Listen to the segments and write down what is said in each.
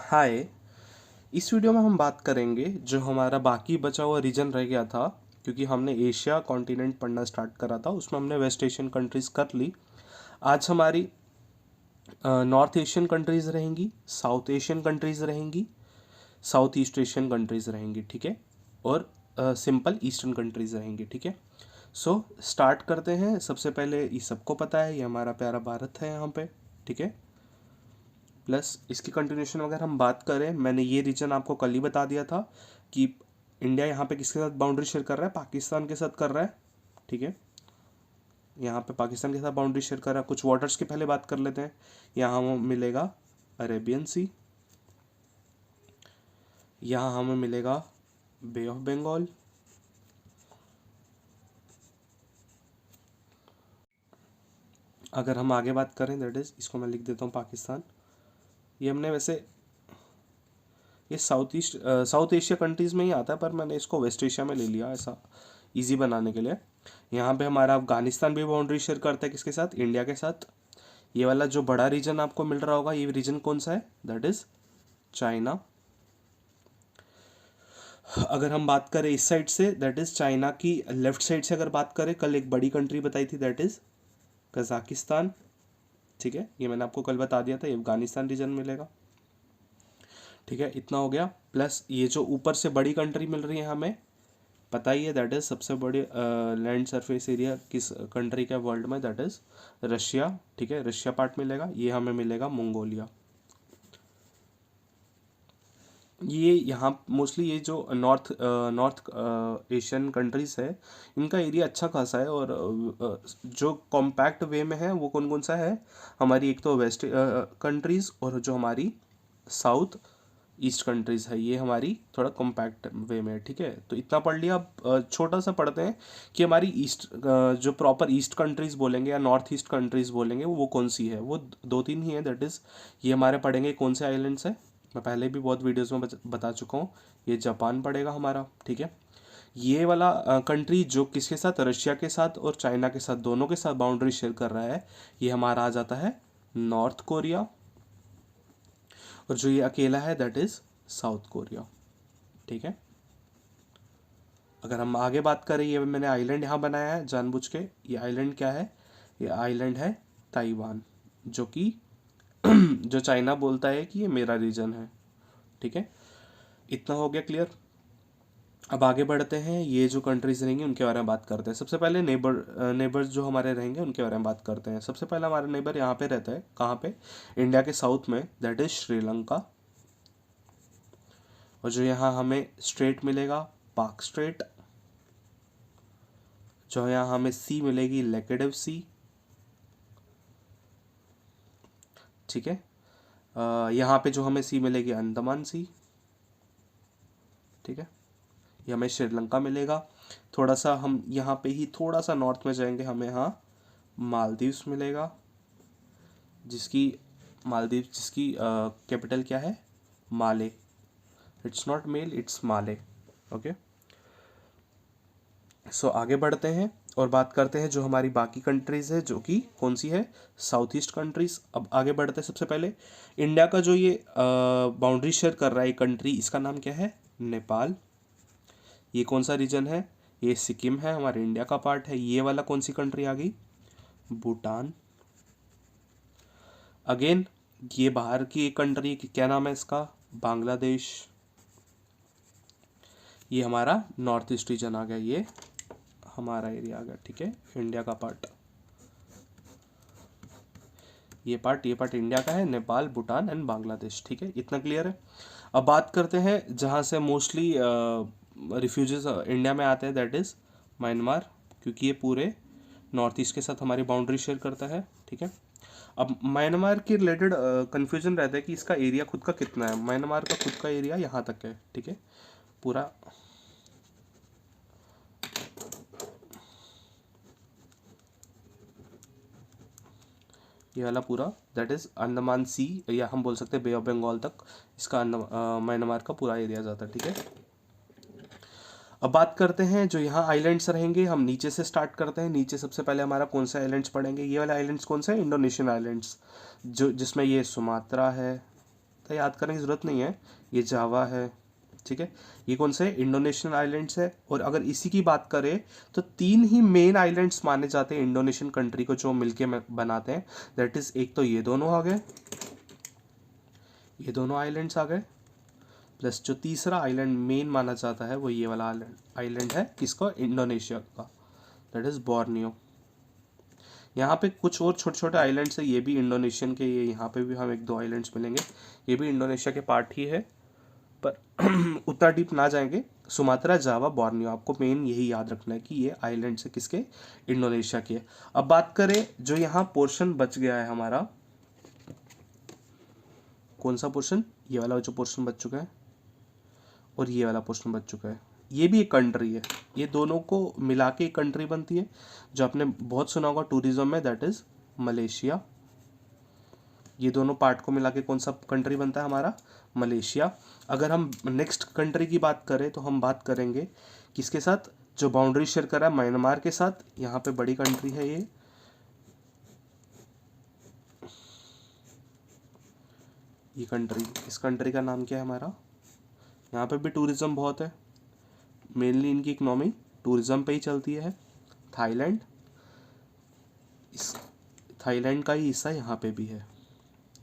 हाय। इस वीडियो में हम बात करेंगे जो हमारा बाकी बचा हुआ रीजन रह गया था, क्योंकि हमने एशिया कॉन्टिनेंट पढ़ना स्टार्ट करा था, उसमें हमने वेस्ट एशियन कंट्रीज़ कर ली। आज हमारी नॉर्थ एशियन कंट्रीज़ रहेंगी, साउथ एशियन कंट्रीज़ रहेंगी, साउथ ईस्ट एशियन कंट्रीज़ रहेंगी, ठीक है। और सिंपल ईस्टर्न कंट्रीज़ रहेंगी, ठीक है। सो स्टार्ट करते हैं। सबसे पहले ये सबको पता है, ये हमारा प्यारा भारत है यहाँ पे, ठीक है। प्लस इसकी कंटिन्यूशन अगर हम बात करें, मैंने ये रीजन आपको कल ही बता दिया था कि इंडिया यहाँ पे किसके साथ बाउंड्री शेयर कर रहा है, पाकिस्तान के साथ कर रहा है, ठीक है। यहाँ पे पाकिस्तान के साथ बाउंड्री शेयर कर रहा है। कुछ वाटर्स की पहले बात कर लेते हैं। यहाँ हमें मिलेगा अरेबियन सी, यहाँ हमें मिलेगा बे ऑफ बंगाल, अगर हम आगे बात करें दैट इज, इसको मैं लिख देता हूँ पाकिस्तान। ये हमने वैसे ये साउथ एशिया कंट्रीज़ में ही आता है, पर मैंने इसको वेस्ट एशिया में ले लिया ऐसा इजी बनाने के लिए। यहाँ पे हमारा अफगानिस्तान भी बाउंड्री शेयर करता है किसके साथ, इंडिया के साथ। ये वाला जो बड़ा रीजन आपको मिल रहा होगा, ये रीजन कौन सा है, दैट इज चाइना। अगर हम बात करें इस साइड से, दैट इज चाइना की लेफ्ट साइड से अगर बात करें, कल एक बड़ी कंट्री बताई थी, दैट इज कजाकिस्तान, ठीक है। ये मैंने आपको कल बता दिया था, ये अफगानिस्तान रीजन मिलेगा, ठीक है। इतना हो गया। प्लस ये जो ऊपर से बड़ी कंट्री मिल रही है हमें पता ही है, दैट इज सबसे बड़ी लैंड सरफेस एरिया किस कंट्री का वर्ल्ड में, दैट इज रशिया, ठीक है। रशिया पार्ट मिलेगा, ये हमें मिलेगा मंगोलिया। ये यहाँ मोस्टली ये जो नॉर्थ एशियन कंट्रीज है, इनका एरिया अच्छा खासा है। और जो कॉम्पैक्ट वे में है वो कौन कौन सा है, हमारी एक तो वेस्ट कंट्रीज, और जो हमारी साउथ ईस्ट कंट्रीज़ है, ये हमारी थोड़ा कॉम्पैक्ट वे में है, ठीक है। तो इतना पढ़ लिया। अब छोटा सा पढ़ते हैं कि हमारी ईस्ट जो प्रॉपर ईस्ट कंट्रीज़ बोलेंगे या नॉर्थ ईस्ट कंट्रीज़ बोलेंगे वो कौन सी है, वो दो तीन ही है, दैट इज़ ये हमारे पढ़ेंगे कौन से आइलैंड्स है। मैं पहले भी बहुत वीडियोज़ में बता चुका हूँ। ये जापान पड़ेगा हमारा, ठीक है। ये वाला कंट्री जो किसके साथ, रशिया के साथ और चाइना के साथ, दोनों के साथ बाउंड्री शेयर कर रहा है, ये हमारा आ जाता है नॉर्थ कोरिया। और जो ये अकेला है दैट इज साउथ कोरिया, ठीक है। अगर हम आगे बात करें, ये मैंने आइलैंड यहाँ बनाया है जानबूझ के। ये आइलैंड क्या है, ये आइलैंड है ताइवान, जो कि जो चाइना बोलता है कि ये मेरा रीजन है, ठीक है। इतना हो गया क्लियर। अब आगे बढ़ते हैं। ये जो कंट्रीज रहेंगी उनके बारे में बात करते हैं। सबसे पहले नेबर्स जो हमारे रहेंगे उनके बारे में बात करते हैं। सबसे पहला हमारा नेबर यहाँ पे रहता है, कहाँ पे, इंडिया के साउथ में, दैट इज श्रीलंका। और जो यहाँ हमें स्ट्रेट मिलेगा, पाक स्ट्रेट। जो यहाँ हमें सी मिलेगी, लेकेडिव सी, ठीक है। यहाँ पे जो हमें सी मिलेगी, अंडमान सी, ठीक है। ये हमें श्रीलंका मिलेगा। थोड़ा सा हम यहाँ पे ही थोड़ा सा नॉर्थ में जाएंगे, हमें यहाँ मालदीव्स मिलेगा, जिसकी कैपिटल क्या है, Male. It's not male, it's Male, okay. So आगे बढ़ते हैं और बात करते हैं जो हमारी बाकी कंट्रीज़ है, जो कि कौन सी है, साउथ ईस्ट कंट्रीज़। अब आगे बढ़ते हैं। सबसे पहले इंडिया का जो ये बाउंड्री शेयर कर रहा है कंट्री, इसका नाम क्या है, नेपाल। ये कौन सा रीजन है, ये सिक्किम है, हमारे इंडिया का पार्ट है। ये वाला कौन सी कंट्री आ गई, भूटान। अगेन ये बाहर की एक कंट्री, क्या नाम है इसका, बांग्लादेश। ये हमारा नॉर्थ ईस्ट रीजन आ गया, ये हमारा एरिया आ गया, ठीक है, इंडिया का पार्ट। ये पार्ट इंडिया का है, नेपाल, भूटान एंड बांग्लादेश, ठीक है। इतना क्लियर है। अब बात करते हैं जहाँ से मोस्टली रिफ्यूजीज इंडिया में आते हैं, दैट इज़ म्यांमार, क्योंकि ये पूरे नॉर्थ ईस्ट के साथ हमारी बाउंड्री शेयर करता है, ठीक है। अब म्यांमार के रिलेटेड कन्फ्यूजन रहता है कि इसका एरिया खुद का कितना है। म्यांमार का खुद का एरिया यहाँ तक है, ठीक है, पूरा। ये वाला पूरा दैट इज़ अंडमान सी, या हम बोल सकते हैं बे ऑफ बंगाल तक, इसका म्यांमार का पूरा एरिया जाता है, ठीक है। अब बात करते हैं जो यहाँ आइलैंड्स रहेंगे, हम नीचे से स्टार्ट करते हैं। नीचे सबसे पहले हमारा कौन सा आइलैंड्स पड़ेंगे, ये वाले आइलैंड्स कौन से हैं, इंडोनेशियन आइलैंड्स, जो जिसमें ये सुमात्रा है, तो याद करने की ज़रूरत नहीं है। ये जावा है, ठीक है। ये कौन से इंडोनेशियन आइलैंड्स है। और अगर इसी की बात करें तो 3 ही मेन आइलैंड्स माने जाते हैं इंडोनेशियन कंट्री को जो मिलके बनाते हैं। दैट इज, एक तो ये दोनों आ गए, ये दोनों आइलैंड्स आ गए, प्लस जो तीसरा आइलैंड मेन माना जाता है वो ये वाला आइलैंड है, किसका, इंडोनेशिया का, दैट इज बोर्नियो। यहाँ पे कुछ और छोटे छोटे आइलैंड्स है, ये भी इंडोनेशियन के, ये यहाँ पे भी हम 1-2 आइलैंड्स मिलेंगे, ये भी इंडोनेशिया के पार्ट ही है, पर उतना डीप ना जाएंगे। सुमात्रा, जावा, बोर्नियो, आपको मेन यही याद रखना है कि ये आइलैंड से किसके, इंडोनेशिया के। अब बात करें जो यहाँ पोर्शन बच गया है हमारा, कौन सा पोर्शन, ये वाला जो पोर्शन बच चुका है और ये वाला पोर्शन बच चुका है, ये भी एक कंट्री है। ये दोनों को मिला के एक कंट्री बनती है, जो आपने बहुत सुना होगा टूरिज्म में, दैट इज मलेशिया। ये दोनों पार्ट को मिला के कौन सा कंट्री बनता है हमारा, मलेशिया। अगर हम नेक्स्ट कंट्री की बात करें तो हम बात करेंगे किसके साथ, जो बाउंड्री शेयर कर रहा है म्यांमार के साथ। यहाँ पे बड़ी कंट्री है ये कंट्री, इस कंट्री का नाम क्या है हमारा, यहाँ पे भी टूरिज्म बहुत है, मेनली इनकी इकोनॉमी टूरिज्म पे ही चलती है। थाईलैंड, इस थाईलैंड का ही हिस्सा यहाँ पे भी है,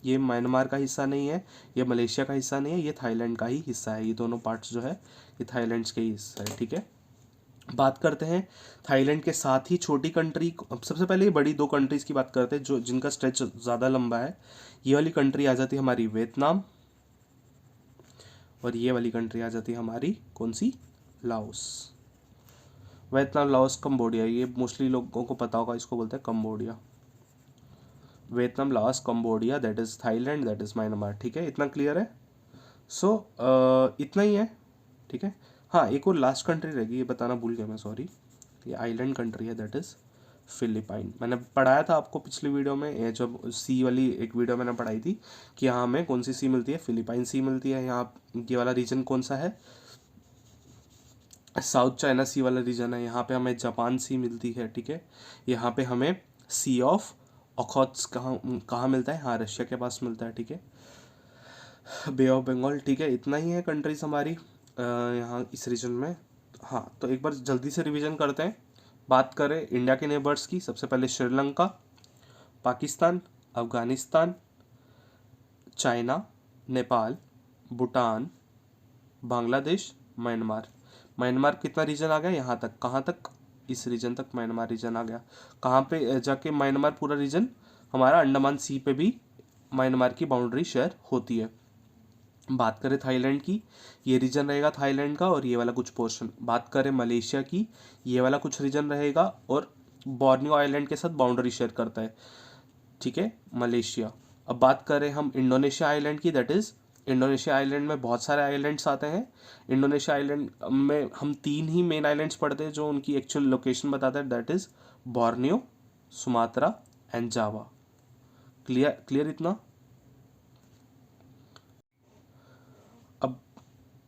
ये म्यांमार का हिस्सा नहीं है, ये मलेशिया का हिस्सा नहीं है, ये थाईलैंड का ही हिस्सा है। ये दोनों पार्ट्स जो है ये थाईलैंड के ही हिस्सा है, ठीक है। बात करते हैं थाईलैंड के साथ ही छोटी कंट्री, सबसे पहले ये बड़ी 2 कंट्रीज़ की बात करते हैं जो जिनका स्ट्रेच ज़्यादा लंबा है। ये वाली कंट्री आ जाती है हमारी वियतनाम, और ये वाली कंट्री आ जाती है हमारी कौन सी, लाओस। वियतनाम, लाओस, कंबोडिया, ये मोस्टली लोगों को पता होगा, इसको बोलते हैं Cambodia. Vietnam, Laos, Cambodia, that is Thailand, that is Myanmar, ठीक है। इतना क्लियर है। सो इतना ही है, ठीक है। हाँ, एक और लास्ट कंट्री रहेगी, ये बताना भूल गया मैं, सॉरी। ये आइलैंड कंट्री है, दैट इज फिलिपाइन। मैंने पढ़ाया था आपको पिछली वीडियो में, ये जब सी वाली एक वीडियो मैंने पढ़ाई थी कि यहाँ हमें कौन सी सी मिलती है, फिलिपाइन सी मिलती है। यहाँ ये वाला रीजन कौन सा है, साउथ चाइना सी वाला रीजन है। यहाँ पे हमें जापान सी मिलती है, ठीक है। यहाँ पे हमें सी ऑफ ओखोत्स कहाँ कहाँ मिलता है, हाँ रशिया के पास मिलता है, ठीक है। बे ऑफ बंगाल, ठीक है। इतना ही है कंट्रीज हमारी यहाँ इस रीजन में। हाँ, तो एक बार जल्दी से रिवीजन करते हैं। बात करें इंडिया के नेबर्स की, सबसे पहले Sri Lanka, Pakistan, Afghanistan, China, Nepal, Bhutan, Bangladesh, Myanmar. Myanmar कितना रीजन आ गया यहाँ तक, कहाँ तक, इस रीजन तक म्यांमार रीजन आ गया। कहाँ पे जाके म्यांमार पूरा रीजन हमारा, अंडमान सी पे भी म्यांमार की बाउंड्री शेयर होती है। बात करें थाईलैंड की, ये रीजन रहेगा थाईलैंड का और ये वाला कुछ पोर्शन। बात करें मलेशिया की, ये वाला कुछ रीजन रहेगा और बोर्नियो आइलैंड के साथ बाउंड्री शेयर करता है, ठीक है, मलेशिया। अब बात करें हम इंडोनेशिया आइलैंड की, दैट इज इंडोनेशिया आइलैंड में बहुत सारे आइलैंड्स आते हैं। इंडोनेशिया आइलैंड में हम 3 ही मेन आइलैंड्स पढ़ते हैं जो उनकी एक्चुअल लोकेशन बताते हैं, that is Borneo, Sumatra and Java. Clear, clear इतना। अब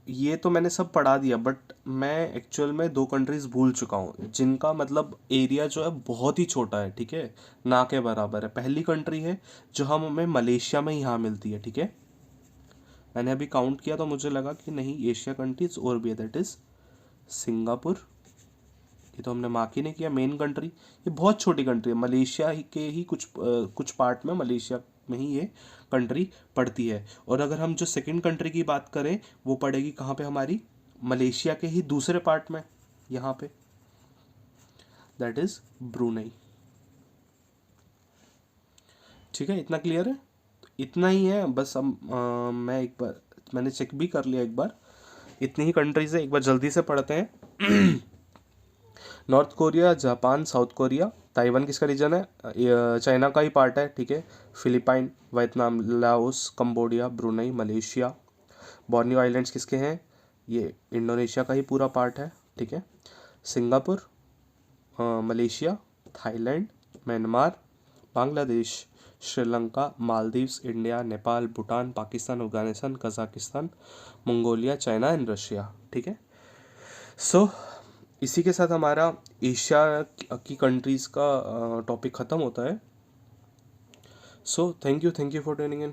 ये तो मैंने सब पढ़ा दिया, बट मैं एक्चुअल में 2 कंट्रीज भूल चुका हूँ जिनका मतलब एरिया जो है बहुत ही छोटा है, ठीक है, ना के बराबर है। पहली कंट्री है जो हमें मलेशिया में यहाँ मिलती है, ठीक है। मैंने अभी काउंट किया तो मुझे लगा कि नहीं, एशिया कंट्रीज और भी है, दैट इज सिंगापुर। ये तो हमने मार्क ही नहीं किया, मेन कंट्री। ये बहुत छोटी कंट्री है, मलेशिया ही के ही कुछ पार्ट में, मलेशिया में ही ये कंट्री पड़ती है। और अगर हम जो सेकंड कंट्री की बात करें वो पड़ेगी कहाँ पे हमारी, मलेशिया के ही दूसरे पार्ट में, यहाँ पे, दैट इज ब्रूनेई, ठीक है। इतना क्लियर है, इतना ही है बस। अब मैं एक बार, मैंने चेक भी कर लिया एक बार, इतनी ही कंट्रीज है, एक बार जल्दी से पढ़ते हैं। North Korea, Japan, south Korea, Taiwan किसका रीजन है, चाइना का ही पार्ट है, ठीक है। Philippine, Vietnam, Laos, Cambodia, Brunei, Malaysia. Borneo islands किसके हैं, ये इंडोनेशिया का ही पूरा पार्ट है, ठीक है। Singapore, Malaysia, Thailand, Myanmar, Bangladesh, Sri Lanka, Maldives, India, Nepal, Bhutan, Pakistan, Afghanistan, Kazakhstan, Mongolia, China and Russia, ठीक है। सो इसी के साथ हमारा एशिया की कंट्रीज़ का टॉपिक ख़त्म होता है। So thank you for tuning in.